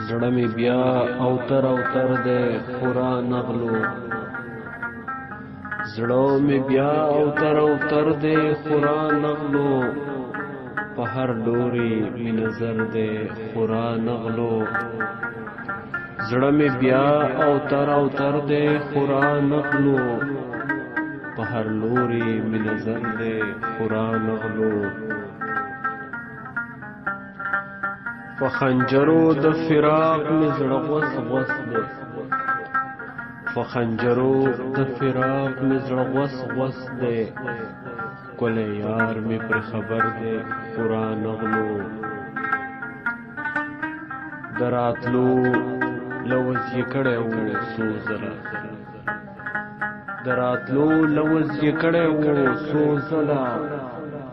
زړه مې بیا اوتر اوتر دی خورا نغلو زړه مې بیا اوتر اوتر دی خورا نغلو په هر لوري مې نظر دی خورا نغلو زړه مې بیا اوتر اوتر دی خورا نغلو په هر لوري مې نظر دی خورا نغلو په خنجرو د فراق مې زړه غوس غوس دی په خنجرو د فراق مې زړه غوس غوس دی ښکلی یار مې پرې خبر دی خورا نغلو د راتلو لوز یې کړی و څو ځله د راتلو لوز یې کړی و څو ځله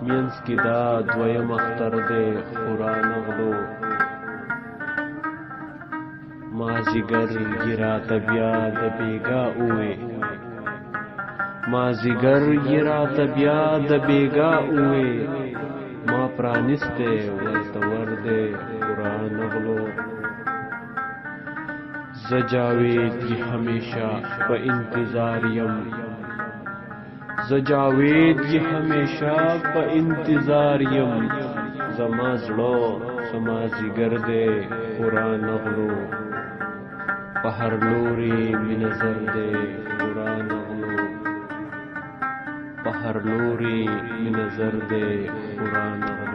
مینځ کې دا دویم اختر دی خورا نغلو مازیګر یې راته بیا د بیګا اووې مازیګر یې راته بیا د بیګا اووې ما پرانیستی ورته ور دی خورا نغلو زه جاوید یې همیشه په انتظار یم زه جاوید یې همیشه په انتظار یم زما زړه څه مازیګر دی خورا نغلو په هر لوري مې نظر دی خورا نغلو په هر لوري مې نظر دی خورا نغلو